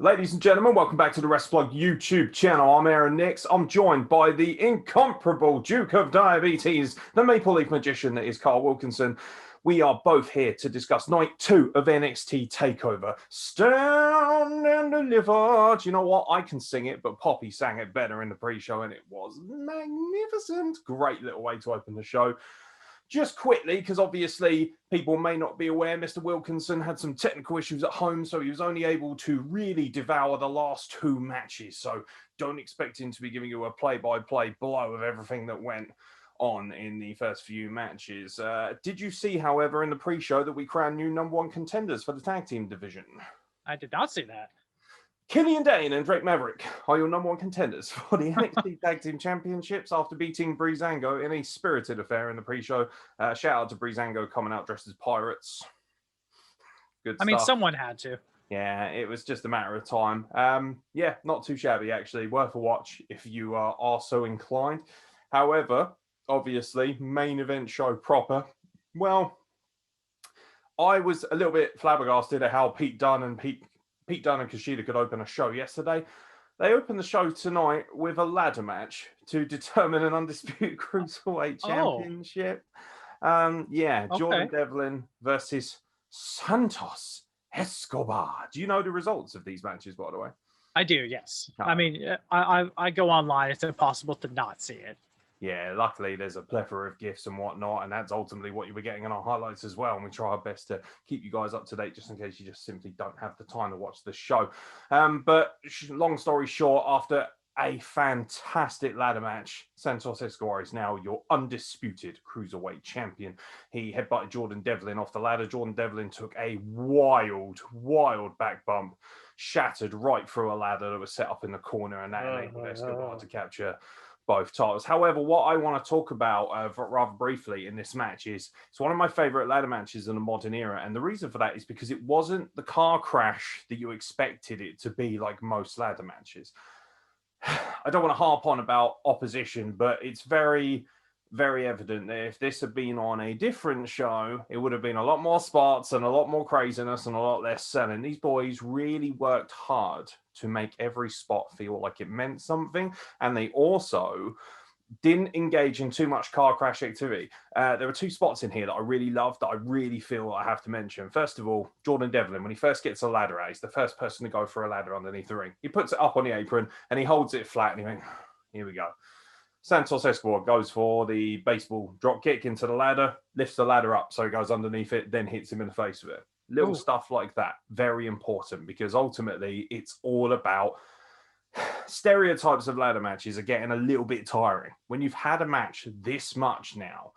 Ladies and gentlemen, welcome back to the Wrestle YouTube channel. I'm Aaron Nix. I'm joined by the incomparable Duke of Diabetes, the Maple Leaf Magician that is Carl Wilkinson. We are both here to discuss night 2 of NXT Takeover. Stand and deliver. Do you know what? I can sing it, but Poppy sang it better in the pre-show, and it was magnificent. Great little way to open the show. Just quickly, because obviously people may not be aware, Mr. Wilkinson had some technical issues at home, so he was only able to really devour the last 2 matches. So don't expect him to be giving you a play-by-play blow of everything that went on in the first few matches. Did you see, however, in the pre-show that we crowned new #1 contenders for the tag team division? I did not see that. Killian Dane and Drake Maverick are your #1 contenders for the NXT Tag Team Championships after beating Breezango in a spirited affair in the pre-show. Shout out to Breezango coming out dressed as pirates. Good stuff. I mean, someone had to. Yeah, it was just a matter of time. Yeah, not too shabby, actually. Worth a watch if you are so inclined. However, obviously, main event show proper. Well, I was a little bit flabbergasted at how Pete Dunne and Kushida could open a show yesterday. They opened the show tonight with a ladder match to determine an undisputed cruiserweight championship. Yeah, okay. Jordan Devlin versus Santos Escobar. Do you know the results of these matches, by the way? I do, yes. Oh. I mean, I go online. It's impossible to not see it. Yeah, luckily there's a plethora of gifs and whatnot, and that's ultimately what you were getting in our highlights as well. And we try our best to keep you guys up to date just in case you just simply don't have the time to watch the show. But long story short, after a fantastic ladder match, Santos Escobar is now your undisputed cruiserweight champion. He headbutted Jordan Devlin off the ladder. Jordan Devlin took a wild back bump, shattered right through a ladder that was set up in the corner, and that enabled Escobar to capture both titles. However, what I want to talk about rather briefly in this match is it's one of my favorite ladder matches in the modern era. And the reason for that is because it wasn't the car crash that you expected it to be like most ladder matches. I don't want to harp on about opposition, but it's very, very evident that if this had been on a different show, it would have been a lot more spots and a lot more craziness and a lot less selling. These boys really worked hard to make every spot feel like it meant something. And they also didn't engage in too much car crash activity. There were 2 spots in here that I really loved that I really feel I have to mention. First of all, Jordan Devlin, when he first gets a ladder out, he's the first person to go for a ladder underneath the ring. He puts it up on the apron and he holds it flat and he went, here we go. Santos Escobar goes for the baseball drop kick into the ladder, lifts the ladder up so he goes underneath it, then hits him in the face with it. Little stuff like that, very important, because ultimately it's all about stereotypes of ladder matches are getting a little bit tiring. When you've had a match this much now,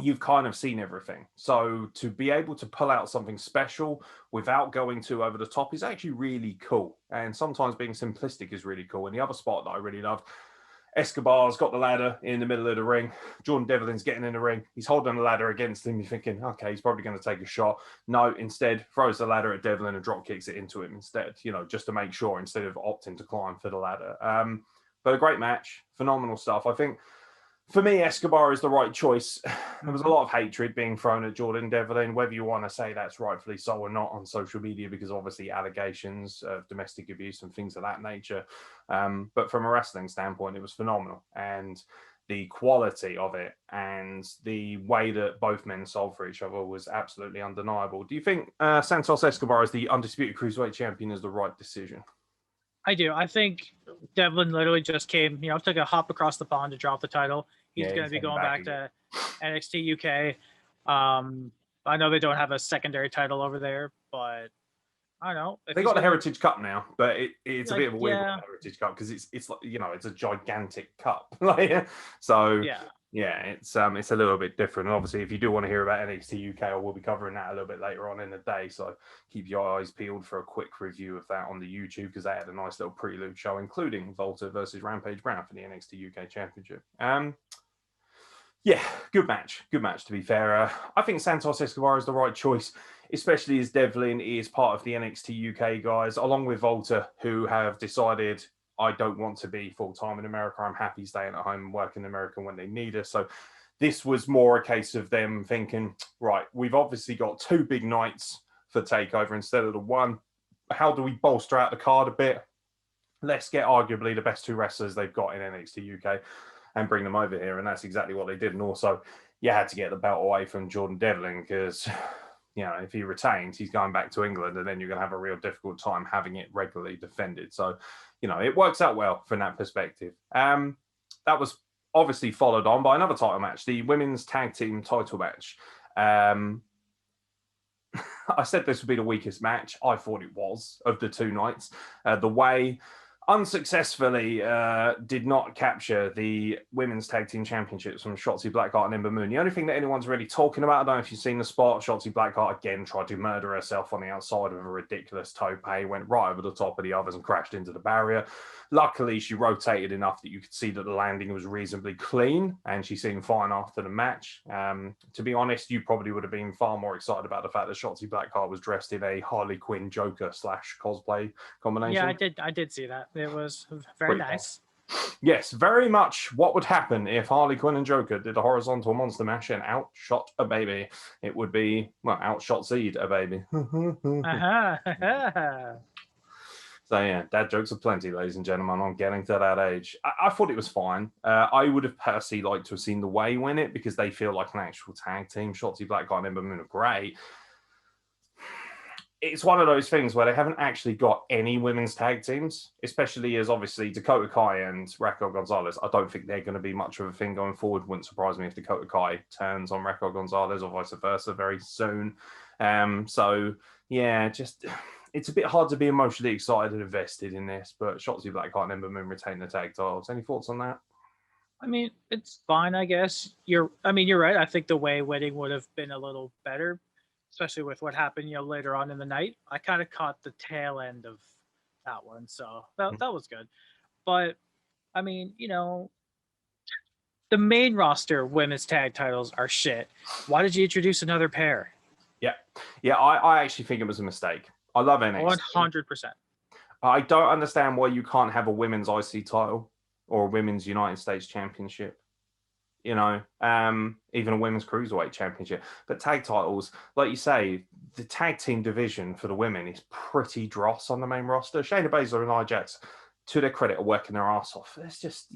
you've kind of seen everything. So to be able to pull out something special without going too over the top is actually really cool. And sometimes being simplistic is really cool. And the other spot that I really loved, Escobar's got the ladder in the middle of the ring. Jordan Devlin's getting in the ring. He's holding the ladder against him. You're thinking, okay, he's probably going to take a shot. No, instead, throws the ladder at Devlin and drop kicks it into him instead, just to make sure instead of opting to climb for the ladder. But a great match, phenomenal stuff. I think, for me, Escobar is the right choice. There was a lot of hatred being thrown at Jordan Devlin, whether you want to say that's rightfully so or not on social media, because obviously allegations of domestic abuse and things of that nature. But from a wrestling standpoint, it was phenomenal. And the quality of it and the way that both men sold for each other was absolutely undeniable. Do you think Santos Escobar as the undisputed cruiserweight champion is the right decision? I do. I think Devlin literally just came, took a hop across the pond to drop the title. He's going to be going back to NXT UK. I know they don't have a secondary title over there, but I don't know. They got the Heritage Cup now, but it's a bit of a weird Heritage Cup because it's like, it's a gigantic cup. So yeah, it's a little bit different. And obviously, if you do want to hear about NXT UK, I will be covering that a little bit later on in the day. So keep your eyes peeled for a quick review of that on the YouTube, because they had a nice little prelude show, including Volta versus Rampage Brown for the NXT UK Championship. Yeah, good match. Good match, to be fair. I think Santos Escobar is the right choice, especially as Devlin is part of the NXT UK guys, along with Volta, who have decided, I don't want to be full-time in America. I'm happy staying at home and working in America when they need us. So this was more a case of them thinking, right, we've obviously got 2 big nights for TakeOver instead of the one. how do we bolster out the card a bit? Let's get arguably the best 2 wrestlers they've got in NXT UK and bring them over here. And that's exactly what they did. And also, you had to get the belt away from Jordan Devlin because, you know, if he retains, he's going back to England, and then you're going to have a real difficult time having it regularly defended. So, you know, it works out well from that perspective. That was obviously followed on by another title match, the women's tag team title match. I said this would be the weakest match. I thought it was, of the 2 nights. The Way unsuccessfully did not capture the women's tag team championships from Shotzi Blackheart and Ember Moon. The only thing that anyone's really talking about, I don't know if you've seen the spot, Shotzi Blackheart again tried to murder herself on the outside of a ridiculous tope, went right over the top of the others and crashed into the barrier. Luckily, she rotated enough that you could see that the landing was reasonably clean, and she seemed fine after the match. To be honest, you probably would have been far more excited about the fact that Shotzi Blackheart was dressed in a Harley Quinn Joker / cosplay combination. Yeah, I did see that. It was very nice. Yes, very much what would happen if Harley Quinn and Joker did a horizontal monster mash and outshot a baby. It would be, well, outshot seed a baby. So yeah, dad jokes aplenty, ladies and gentlemen. I'm getting to that age. I thought it was fine. I would have personally liked to have seen The Way win it because they feel like an actual tag team. Shotzi Blackheart and Ember Moon are great. It's one of those things where they haven't actually got any women's tag teams, especially as obviously Dakota Kai and Raquel Gonzalez. I don't think they're going to be much of a thing going forward. Wouldn't surprise me if Dakota Kai turns on Raquel Gonzalez or vice versa very soon. So yeah, just it's a bit hard to be emotionally excited and invested in this, but Shotzi Blackheart and Ember Moon retain the tag titles. Any thoughts on that? I mean, it's fine, I guess. You're right. I think The Way winning would have been a little better, especially with what happened, later on in the night. I kind of caught the tail end of that one, so that was good. But I mean, the main roster women's tag titles are shit. Why did you introduce another pair? Yeah, I actually think it was a mistake. I love NXT. 100%. I don't understand why you can't have a women's IC title or a women's United States Championship. Even a women's cruiserweight championship. But tag titles, like you say, the tag team division for the women is pretty dross on the main roster. Shayna Baszler and Nia Jax, to their credit, are working their ass off. It's just,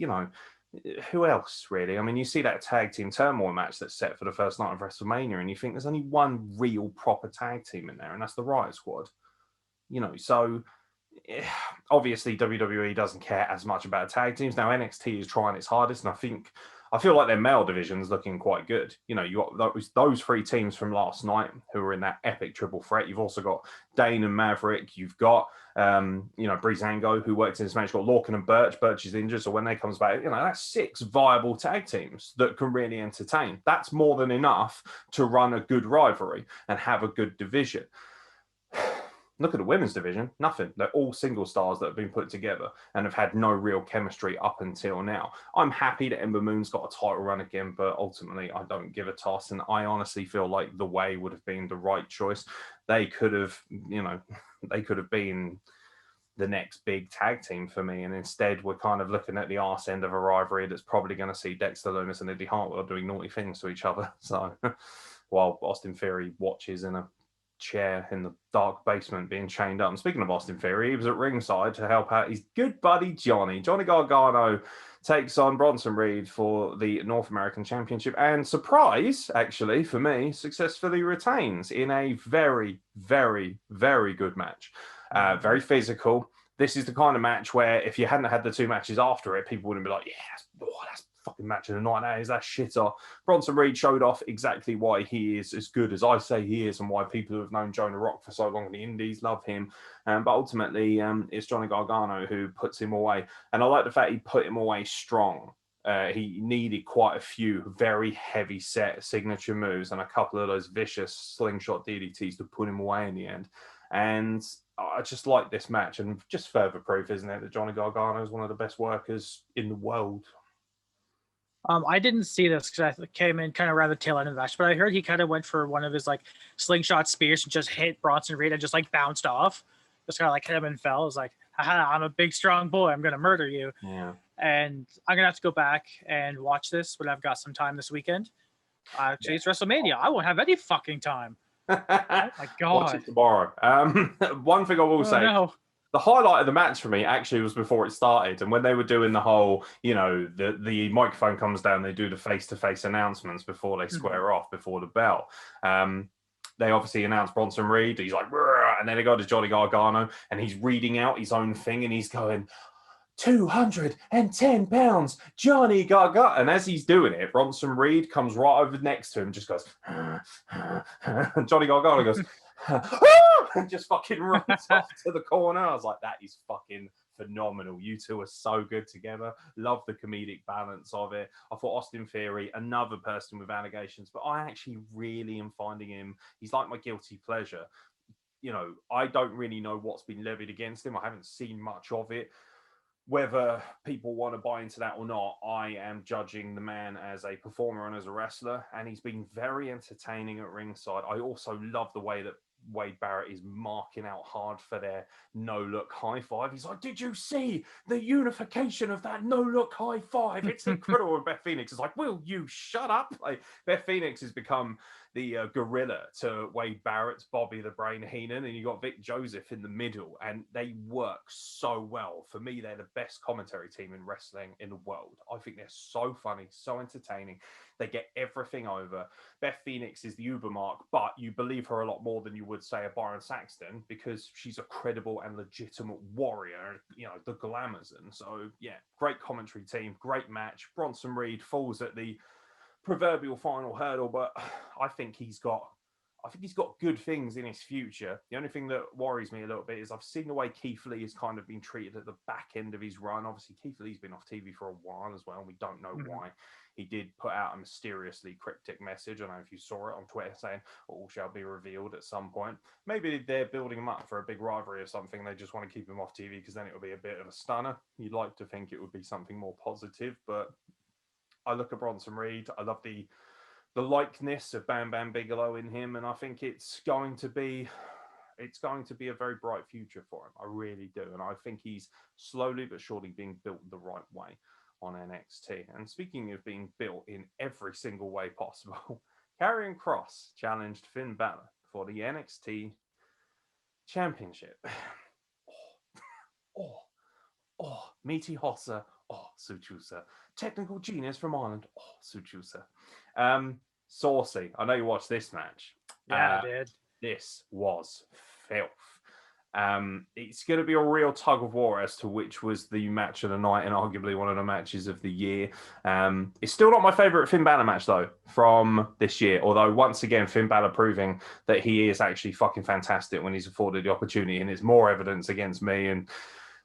who else really? I mean, you see that tag team turmoil match that's set for the first night of WrestleMania, and you think there's only one real proper tag team in there, and that's the Riot Squad. So obviously WWE doesn't care as much about tag teams. Now NXT is trying its hardest, and I feel like their male division's looking quite good. You got those 3 teams from last night who were in that epic triple threat. You've also got Dane and Maverick. You've got, Breezango, who worked in this match. You've got Lorcan and Birch. Birch is injured, so when they comes back, that's 6 viable tag teams that can really entertain. That's more than enough to run a good rivalry and have a good division. Look at the women's division, nothing. They're all single stars that have been put together and have had no real chemistry up until now. I'm happy that Ember Moon's got a title run again, but ultimately I don't give a toss. And I honestly feel like The Way would have been the right choice. They could have, been the next big tag team for me. And instead we're kind of looking at the arse end of a rivalry that's probably going to see Dexter Lumis and Eddie Hartwell doing naughty things to each other. So while Austin Theory watches in a chair in the dark basement being chained up. And speaking of Austin Theory, he was at ringside to help out his good buddy Johnny Gargano takes on Bronson Reed for the North American Championship, and surprise, actually for me, successfully retains in a very, very, very good match. Very physical. This is the kind of match where if you hadn't had the 2 matches after it, people wouldn't be like, yeah, that's fucking match of the night. That is that shitter. Bronson Reed showed off exactly why he is as good as I say he is, and why people who have known Jonah Rock for so long in the Indies love him. But ultimately, it's Johnny Gargano who puts him away, and I like the fact he put him away strong. He needed quite a few very heavy set signature moves and a couple of those vicious slingshot DDTs to put him away in the end. And I just like this match, and just further proof, isn't it, that Johnny Gargano is one of the best workers in the world. I didn't see this because I came in kind of around the tail end of the match, but I heard he kind of went for one of his slingshot spears and just hit Bronson Reed and just bounced off. Just kind of hit him and fell. It was like, haha, I'm a big, strong boy. I'm going to murder you. Yeah. And I'm going to have to go back and watch this when I've got some time this weekend. Actually, it's WrestleMania. I won't have any fucking time. Oh my Watch God. it tomorrow. One thing I will say. No. The highlight of the match for me actually was before it started, and when they were doing the whole, the microphone comes down, they do the face-to-face announcements before they square off before the bell. They obviously announced Bronson Reed. He's like, and then they go to Johnny Gargano, and he's reading out his own thing, and he's going, 210 pounds, Johnny Gargano. And as he's doing it, Bronson Reed comes right over next to him, just goes, and Johnny Gargano goes, and just fucking runs off to the corner. I was like, that is fucking phenomenal. You two are so good together. Love the comedic balance of it. I thought Austin Theory, another person with allegations, but I actually really am finding him, he's like my guilty pleasure. I don't really know what's been levied against him. I haven't seen much of it. Whether people want to buy into that or not, I am judging the man as a performer and as a wrestler, and he's been very entertaining at ringside. I also love the way that Wade Barrett is marking out hard for their no-look high five. He's like, did you see the unification of that no-look high five? It's incredible. And Beth Phoenix is like, will you shut up? Like, Beth Phoenix has become the gorilla to Wade Barrett's Bobby the Brain Heenan, and you got Vic Joseph in the middle, and they work so well. For me, they're the best commentary team in wrestling in the world. I think they're so funny, so entertaining. They get everything over. Beth Phoenix is the Uber mark, but you believe her a lot more than you would say a Byron Saxton, because she's a credible and legitimate warrior, the Glamazon. So yeah, great commentary team, great match. Bronson Reed falls at the proverbial final hurdle, but I think he's got good things in his future. The only thing that worries me a little bit is I've seen the way Keith Lee has kind of been treated at the back end of his run. Obviously, Keith Lee's been off TV for a while as well, and we don't know why. He did put out a mysteriously cryptic message. I don't know if you saw it on Twitter saying, all shall be revealed at some point. Maybe they're building him up for a big rivalry or something. They just want to keep him off TV because then it will be a bit of a stunner. You'd like to think it would be something more positive, but I look at Bronson Reed. I love the likeness of Bam Bam Bigelow in him, and I think it's going to be a very bright future for him. I really do, and I think he's slowly but surely being built the right way on NXT. And speaking of being built in every single way possible, Karrion Kross challenged Finn Balor for the NXT Championship. Meaty Hossa, Suchusa. Technical genius from Ireland, Suchusa. Saucy. I know you watched this match. Yeah, I did. This was filth. It's going to be a real tug of war as to which was the match of the night and arguably one of the matches of the year. It's still not my favorite Finn Balor match, though, from this year. Although, once again, Finn Balor proving that he is actually fucking fantastic when he's afforded the opportunity, and it's more evidence against me and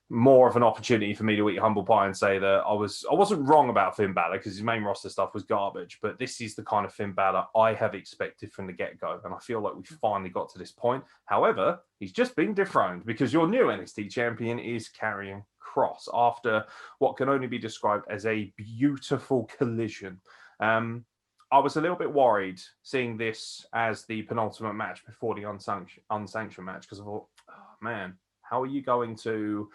more of an opportunity for me to eat humble pie and say that I wasn't wrong about Finn Balor, because his main roster stuff was garbage, but this is the kind of Finn Balor I have expected from the get-go, and I feel like we finally got to this point. However, he's just been dethroned because your new NXT champion is Karrion Kross after what can only be described as a beautiful collision. I was a little bit worried seeing this as the penultimate match before the unsanctioned match, because I thought, oh, man, how are you going to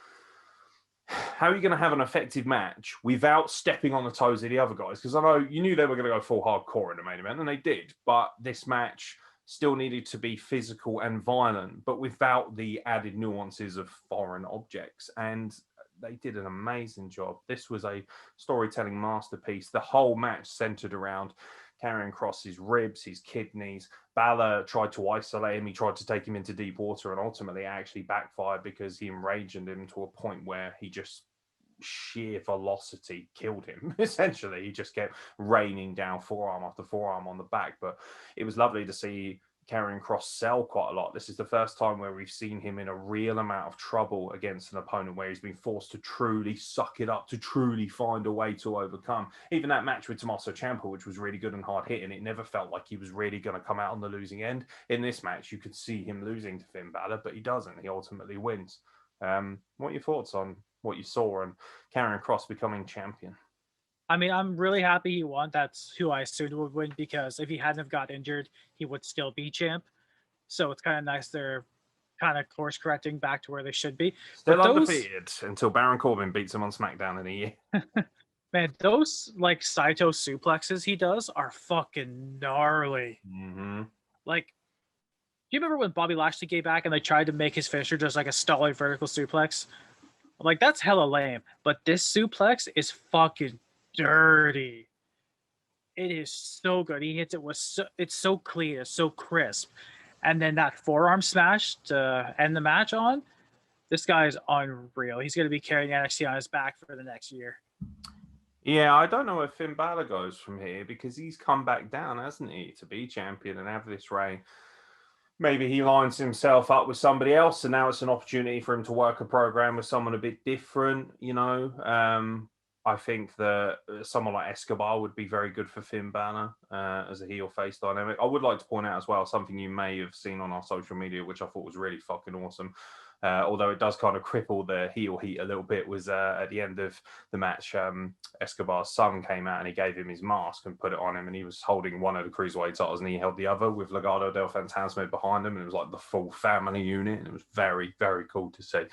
have an effective match without stepping on the toes of the other guys? Because I know you knew they were going to go full hardcore in the main event, and they did. But this match still needed to be physical and violent, but without the added nuances of foreign objects. And they did an amazing job. This was a storytelling masterpiece. The whole match centered around Karrion Kross's ribs, his kidneys. Balor tried to isolate him. He tried to take him into deep water, and ultimately actually backfired because he enraged him to a point where he just sheer velocity killed him. Essentially, he just kept raining down forearm after forearm on the back. But it was lovely to see Karrion Kross sell quite a lot. This is the first time where we've seen him in a real amount of trouble against an opponent where he's been forced to truly suck it up, to truly find a way to overcome. Even that match with Tommaso Ciampa, which was really good and hard hitting, it never felt like he was really going to come out on the losing end. In this match, you could see him losing to Finn Balor, but he doesn't. He ultimately wins. What are your thoughts on what you saw and Karrion Kross becoming champion? I mean, I'm really happy he won. That's who I assumed would win, because if he hadn't have got injured, he would still be champ. So it's kind of nice they're kind of course correcting back to where they should be. Still undefeated until Baron Corbin beats him on SmackDown in a year. Man, those like Saito suplexes he does are fucking gnarly. Mm-hmm. Like, you remember when Bobby Lashley came back and they tried to make his finisher just like a stalling vertical suplex? I'm like, that's hella lame. But this suplex is fucking dirty. It is so good. He hits it with it's so clean, it's so crisp. And then that forearm smash to end the match on. This guy is unreal. He's going to be carrying NXT on his back for the next year. Yeah, I don't know where Finn Balor goes from here because he's come back down, hasn't he, to be champion and have this reign. Maybe he lines himself up with somebody else, and now it's an opportunity for him to work a program with someone a bit different, you know. I think that someone like Escobar would be very good for Finn Balor as a heel face dynamic. I would like to point out as well something you may have seen on our social media, which I thought was really fucking awesome. Although it does kind of cripple the heel heat a little bit, was at the end of the match, Escobar's son came out and he gave him his mask and put it on him, and he was holding one of the cruiserweight titles and he held the other with Legado del Fantasma behind him, and it was like the full family unit, and it was very, very cool to see.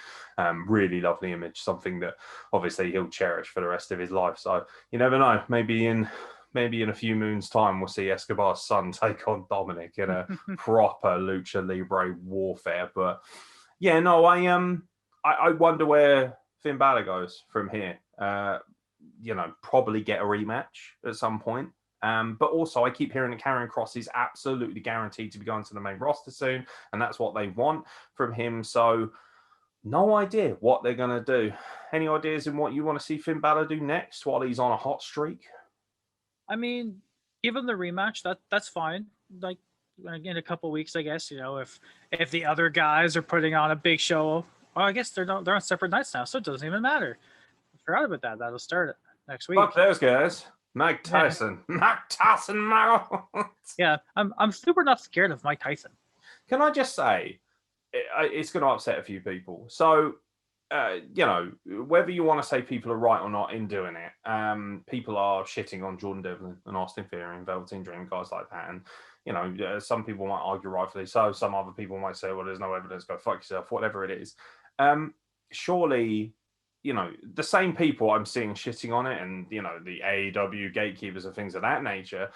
Really lovely image, something that obviously he'll cherish for the rest of his life. So you never know, maybe in a few moons' time, we'll see Escobar's son take on Dominic in a proper Lucha Libre warfare. But yeah, no, I wonder where Finn Balor goes from here. Probably get a rematch at some point. But also, I keep hearing that Karrion Kross is absolutely guaranteed to be going to the main roster soon, and that's what they want from him. So, no idea what they're going to do. Any ideas in what you want to see Finn Balor do next while he's on a hot streak? I mean, give him the rematch. That's fine. Like in a couple weeks, I guess. You know, if the other guys are putting on a big show, well, I guess they're on separate nights now, so it doesn't even matter. I forgot about that. That'll start it next week. Fuck those guys. Mike Tyson. Yeah. Mike Tyson, Michael. Yeah, I'm super not scared of Mike Tyson. Can I just say, it's going to upset a few people. So, whether you want to say people are right or not in doing it, people are shitting on Jordan Devlin and Austin Theory and Velveteen Dream, guys like that. And, some people might argue rightfully so. Some other people might say, well, there's no evidence, go fuck yourself, whatever it is. Surely, the same people I'm seeing shitting on it and, the AEW gatekeepers and things of that nature,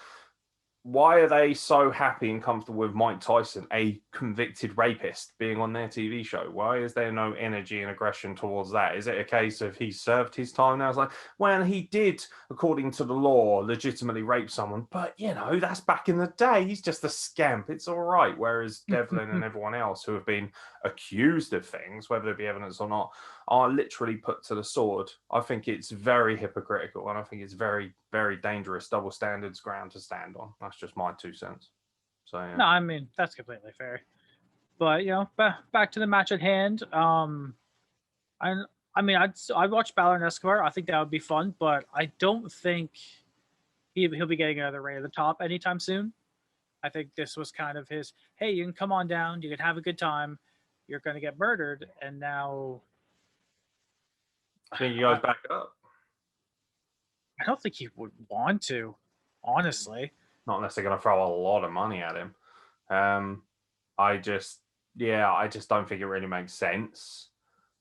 why are they so happy and comfortable with Mike Tyson, a convicted rapist, being on their TV show? Why is there no energy and aggression towards that? Is it a case of he served his time now? It's like, well, he did, according to the law, legitimately rape someone, but, that's back in the day. He's just a scamp. It's all right. Whereas Devlin and everyone else who have been accused of things, whether there be evidence or not, are literally put to the sword. I think it's very hypocritical, and I think it's very, very dangerous double standards ground to stand on. That's just my 2 cents. So yeah. No, I mean that's completely fair. But back to the match at hand. I'd watch Balor and Escobar. I think that would be fun, but I don't think he'll be getting another reign at the top anytime soon. I think this was kind of his, hey, you can come on down, you can have a good time, you're going to get murdered, and now I think he goes back up. I don't think he would want to, honestly. Not unless they're going to throw a lot of money at him. I just don't think it really makes sense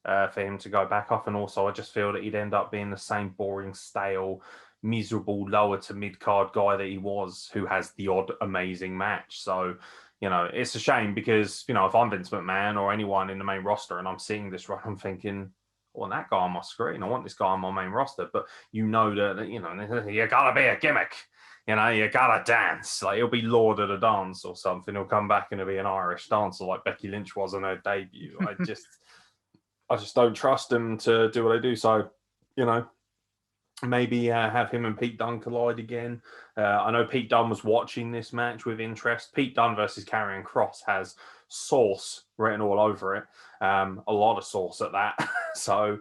for him to go back up. And also, I just feel that he'd end up being the same boring, stale, miserable, lower to mid-card guy that he was, who has the odd amazing match. So, it's a shame because, if I'm Vince McMahon or anyone in the main roster and I'm seeing this run, I'm thinking, well, that guy on my screen, I want this guy on my main roster. But you gotta be a gimmick. You gotta dance. Like, he'll be Lord of the Dance or something. He'll come back and he'll be an Irish dancer like Becky Lynch was on her debut. I just don't trust him to do what they do. So, maybe have him and Pete Dunne collide again. I know Pete Dunne was watching this match with interest. Pete Dunne versus Karrion Kross has sauce written all over it. A lot of sauce at that. So,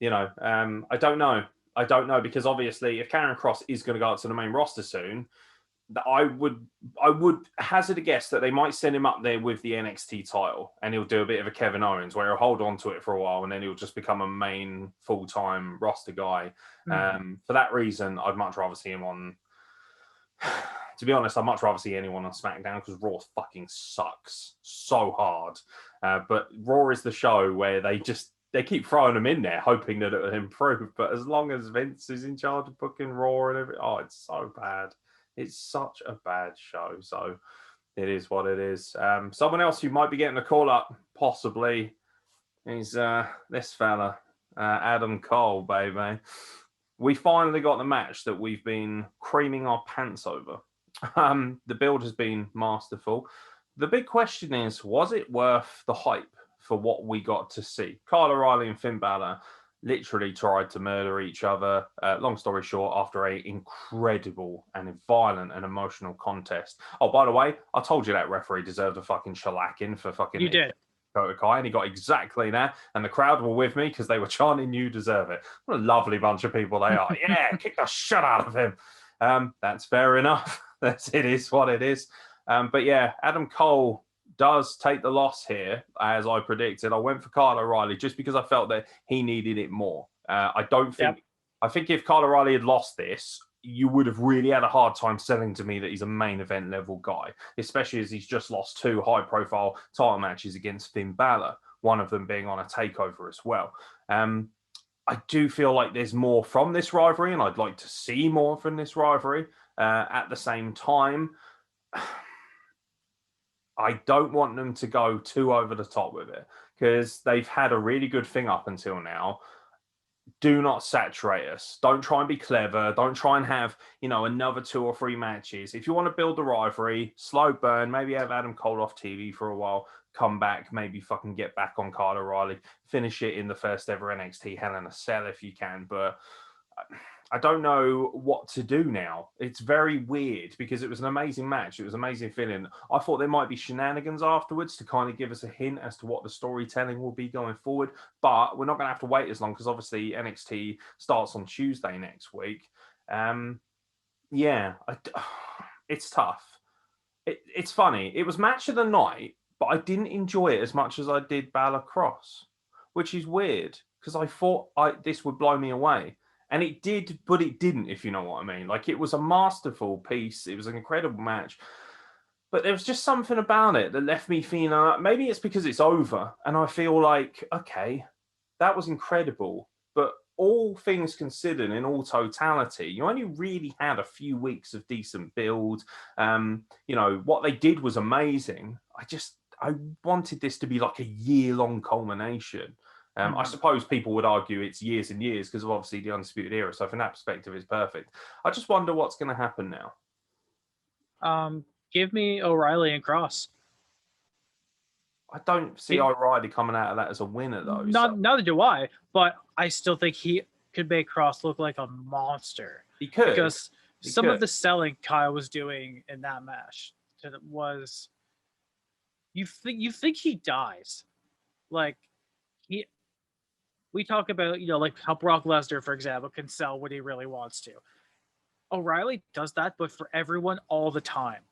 I don't know. I don't know, because obviously if Karrion Kross is going to go up to the main roster soon, I would hazard a guess that they might send him up there with the NXT title and he'll do a bit of a Kevin Owens where he'll hold on to it for a while and then he'll just become a main full-time roster guy. For that reason, I'd much rather see him on... To be honest, I'd much rather see anyone on SmackDown because Raw fucking sucks so hard. But Raw is the show where they keep throwing them in there, hoping that it will improve. But as long as Vince is in charge of booking Raw and everything, it's so bad. It's such a bad show. So, It is what it is. Someone else who might be getting a call up, possibly, is this fella, Adam Cole, baby. We finally got the match that we've been creaming our pants over. The build has been masterful. The big question is, was it worth the hype for what we got to see? Kyle O'Reilly and Finn Balor literally tried to murder each other. Long story short, after a incredible and violent and emotional contest. Oh, by the way, I told you that referee deserved a fucking shellacking for fucking... You did. Kai, and he got exactly that. And the crowd were with me because they were chanting, "You deserve it." What a lovely bunch of people they are. Yeah, kick the shit out of him. That's fair enough. It is what it is. But yeah, Adam Cole does take the loss here, as I predicted. I went for Kyle O'Reilly just because I felt that he needed it more. I don't think... Yep. I think if Kyle O'Reilly had lost this, you would have really had a hard time selling to me that he's a main event level guy, especially as he's just lost 2 high-profile title matches against Finn Balor, one of them being on a takeover as well. I do feel like there's more from this rivalry, and I'd like to see more from this rivalry. At the same time, I don't want them to go too over the top with it because they've had a really good thing up until now. Do not saturate us. Don't try and be clever. Don't try and have, another 2 or 3 matches. If you want to build the rivalry, slow burn, maybe have Adam Cole off TV for a while, come back, maybe fucking get back on Kyle O'Reilly, finish it in the first ever NXT Hell in a Cell if you can. But I don't know what to do now. It's very weird because it was an amazing match. It was an amazing feeling. I thought there might be shenanigans afterwards to kind of give us a hint as to what the storytelling will be going forward. But we're not going to have to wait as long because obviously NXT starts on Tuesday next week. It's tough. It's funny. It was match of the night, but I didn't enjoy it as much as I did Balor Cross, which is weird because I thought this would blow me away. And it did, but it didn't, if you know what I mean. Like, it was a masterful piece. It was an incredible match. But there was just something about it that left me feeling, maybe it's because it's over. And I feel like, okay, that was incredible. But all things considered, in all totality, you only really had a few weeks of decent build. What they did was amazing. I wanted this to be like a year-long culmination. I suppose people would argue it's years and years because of obviously the Undisputed Era. So from that perspective, it's perfect. I just wonder what's going to happen now. Give me O'Reilly and Cross. I don't see O'Reilly coming out of that as a winner, though. Neither do I. But I still think he could make Cross look like a monster. He could. Because some of the selling Kyle was doing in that match was... You think he dies. Like, we talk about, like how Brock Lesnar, for example, can sell what he really wants to. O'Reilly does that, but for everyone all the time.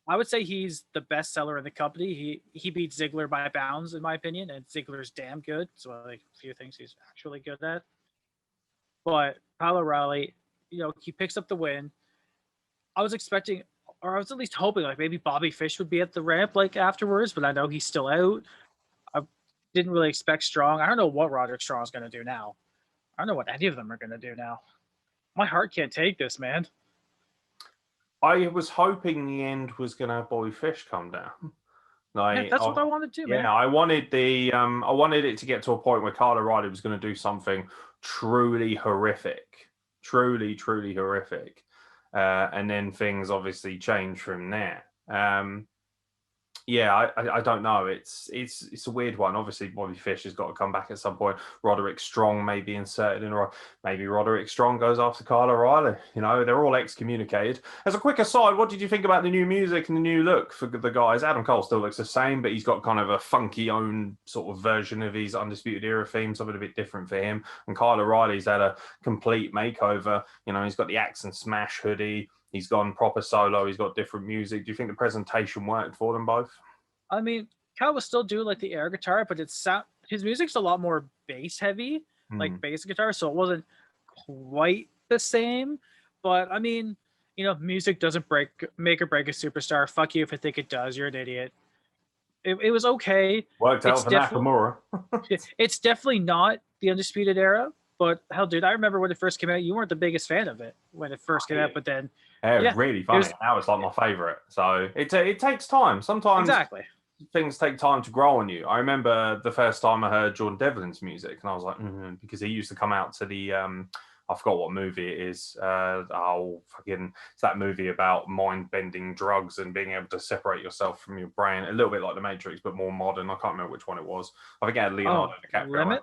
I would say he's the best seller in the company. He beats Ziggler by bounds, in my opinion, and Ziggler's damn good. So like a few things he's actually good at. But Kyle O'Reilly, he picks up the win. I was expecting, or I was at least hoping, like maybe Bobby Fish would be at the ramp like afterwards, but I know he's still out. Didn't really expect Strong. I don't know what Roderick Strong is going to do now. I don't know what any of them are going to do now. My heart can't take this, man. I was hoping the end was going to have Bobby Fish come down. Like, that's what I wanted to do, man. Yeah, I wanted it to get to a point where Kyle O'Reilly was going to do something truly horrific. Truly, truly horrific. And then things obviously change from there. I don't know. It's a weird one. Obviously, Bobby Fish has got to come back at some point. Roderick Strong may be inserted in, or maybe Roderick Strong goes after Kyle O'Reilly. They're all excommunicated. As a quick aside, what did you think about the new music and the new look for the guys? Adam Cole still looks the same, but he's got kind of a funky own sort of version of his Undisputed Era theme, something a bit different for him. And Kyle O'Reilly's had a complete makeover. He's got the Axe and Smash hoodie. He's gone proper solo. He's got different music. Do you think the presentation worked for them both? I mean, Kyle was still doing like the air guitar, but his music's a lot more bass heavy, like bass guitar, so it wasn't quite the same. But I mean, music doesn't make or break a superstar. Fuck you if I think it does. You're an idiot. It was okay. Worked out for Nakamura. It's definitely not the Undisputed Era, but hell, dude, I remember when it first came out. You weren't the biggest fan of it when it first came out, but then Yeah, really funny. That was like my favorite. So it takes time. Sometimes things take time to grow on you. I remember the first time I heard Jordan Devlin's music, and I was like, because he used to come out to the I forgot what movie it is. It's that movie about mind-bending drugs and being able to separate yourself from your brain. A little bit like The Matrix, but more modern. I can't remember which one it was. I think it had Leonardo DiCaprio. Limit?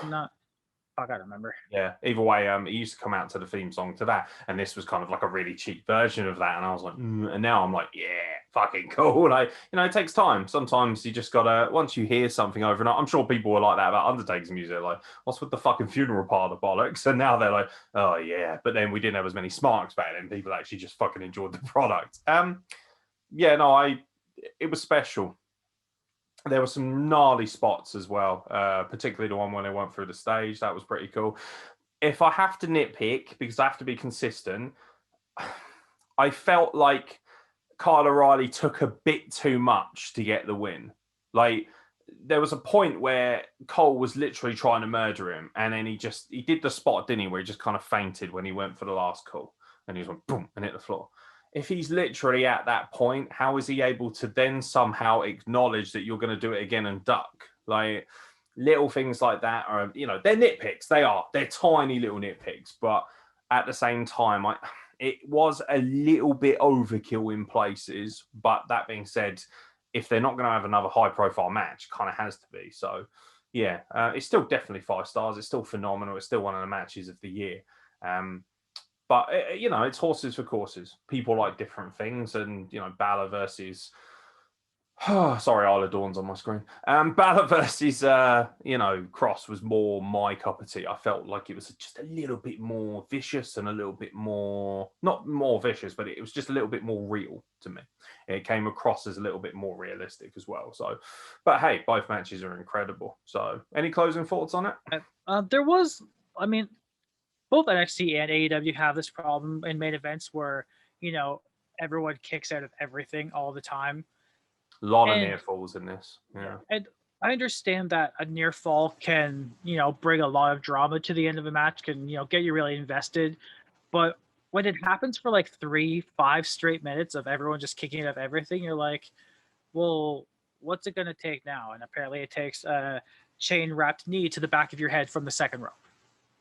Not. I gotta remember. Yeah. Either way, he used to come out to the theme song to that, and this was kind of like a really cheap version of that. And I was like, and now I'm like, yeah, fucking cool. Like, it takes time. Sometimes you just gotta, once you hear something over and over, I'm sure people were like that about Undertaker's music. Like, what's with the fucking funeral part of bollocks? And now they're like, oh yeah. But then we didn't have as many smarks back then. People actually just fucking enjoyed the product. It was special. There were some gnarly spots as well, particularly the one when they went through the stage. That was pretty cool. If I have to nitpick, because I have to be consistent, I felt like Kyle O'Reilly took a bit too much to get the win. Like, there was a point where Cole was literally trying to murder him, and then he did the spot, didn't he, where he just kind of fainted when he went for the last call, and he just went boom and hit the floor. If he's literally at that point, how is he able to then somehow acknowledge that you're going to do it again and duck? Like, little things like that are, they're nitpicks. They're tiny little nitpicks. But at the same time, it was a little bit overkill in places. But that being said, if they're not going to have another high profile match, kind of has to be. So, yeah, it's still definitely 5 stars. It's still phenomenal. It's still one of the matches of the year. But, it's horses for courses. People like different things. And, Balor versus... sorry, Isla Dawn's on my screen. Balor versus, Cross was more my cup of tea. I felt like it was just a little bit more vicious and a little bit more... Not more vicious, but it was just a little bit more real to me. It came across as a little bit more realistic as well. So, but hey, both matches are incredible. So, any closing thoughts on it? There was... both NXT and AEW have this problem in main events where, everyone kicks out of everything all the time. A lot of near falls in this. Yeah. And I understand that a near fall can, bring a lot of drama to the end of a match, can, get you really invested. But when it happens for like 3-5 straight minutes of everyone just kicking out of everything, you're like, well, what's it going to take now? And apparently it takes a chain wrapped knee to the back of your head from the second rope,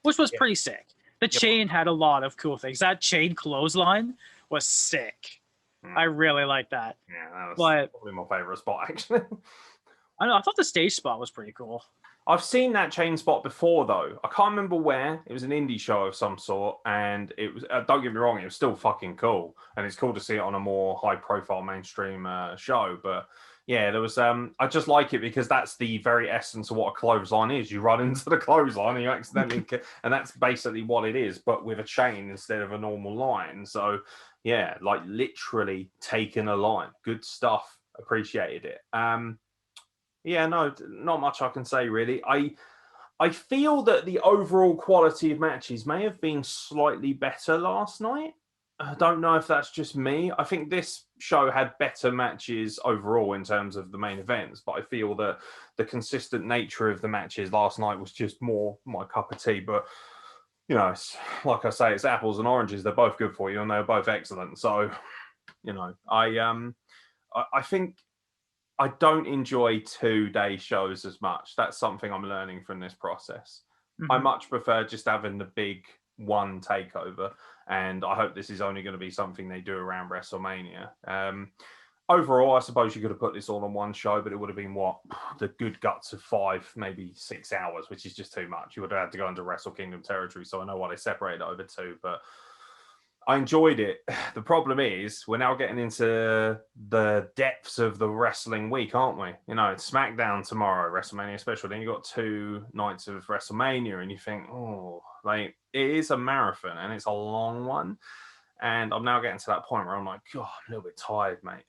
which was pretty sick. The chain had a lot of cool things. That chain clothesline was sick. I really like that. Yeah, that was probably my favorite spot, actually. I know. I thought the stage spot was pretty cool. I've seen that chain spot before, though. I can't remember where. It was an indie show of some sort, and it was. Don't get me wrong, it was still fucking cool, and it's cool to see it on a more high-profile mainstream show. But yeah, there was. I just like it because that's the very essence of what a clothesline is. You run into the clothesline and you accidentally, and that's basically what it is, but with a chain instead of a normal line. So yeah, like literally taking a line. Good stuff. Appreciated it. Yeah, no, not much I can say really. I feel that the overall quality of matches may have been slightly better last night. I don't know if that's just me. I think this show had better matches overall in terms of the main events, but I feel that the consistent nature of the matches last night was just more my cup of tea. But, it's, like I say, it's apples and oranges. They're both good for you and they're both excellent. So, I think I don't enjoy 2-day shows as much. That's something I'm learning from this process. I much prefer just having the big one takeover, and I hope this is only going to be something they do around WrestleMania. Overall, I suppose you could have put this all on one show, but it would have been the good guts of 5, maybe 6 hours, which is just too much. You would have had to go into Wrestle Kingdom territory, so I know why they separated it over 2, but I enjoyed it. The problem is we're now getting into the depths of the wrestling week, aren't we? It's SmackDown tomorrow, WrestleMania special. Then you've got 2 nights of WrestleMania, and you think, it is a marathon and it's a long one. And I'm now getting to that point where I'm like, God, I'm a little bit tired, mate.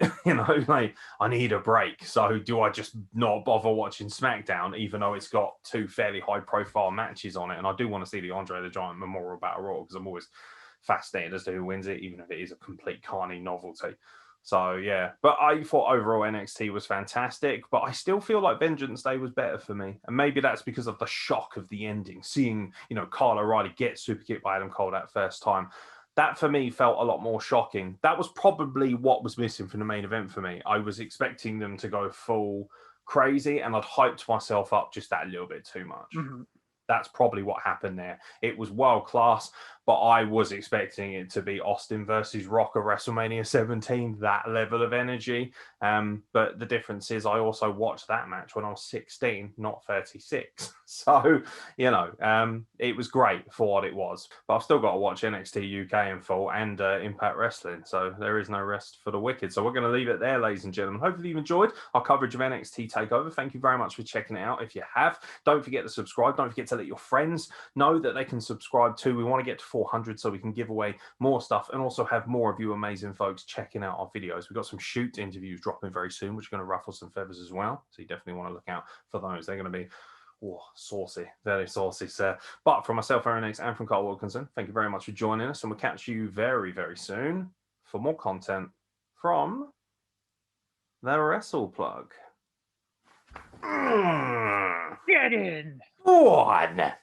I need a break. So do I just not bother watching SmackDown, even though it's got 2 fairly high-profile matches on it? And I do want to see the Andre the Giant Memorial Battle Royal because I'm always fascinated as to who wins it, even if it is a complete carny novelty. So yeah, but I thought overall NXT was fantastic, but I still feel like Vengeance Day was better for me, and maybe that's because of the shock of the ending, seeing Kyle O'Reilly get super kicked by Adam Cole that first time. that for me felt a lot more shocking. That was probably what was missing from the main event for me. I was expecting them to go full crazy, and I'd hyped myself up just that little bit too much. That's probably what happened there. It was world class, but I was expecting it to be Austin versus Rock at WrestleMania 17, that level of energy. But the difference is I also watched that match when I was 16, not 36. So, it was great for what it was. But I've still got to watch NXT UK in full and Impact Wrestling. So there is no rest for the wicked. So we're going to leave it there, ladies and gentlemen. Hopefully you've enjoyed our coverage of NXT TakeOver. Thank you very much for checking it out. If you have, don't forget to subscribe. Don't forget to let your friends know that they can subscribe too. We want to get to 400 so we can give away more stuff and also have more of you amazing folks checking out our videos. We've got some shoot interviews dropping very soon, which are going to ruffle some feathers as well. So you definitely want to look out for those. They're going to be saucy, very saucy, sir. But from myself, Aaron X, and from Carl Wilkinson, thank you very much for joining us, and we'll catch you very, very soon for more content from the Wrestle Plug. Get in. One.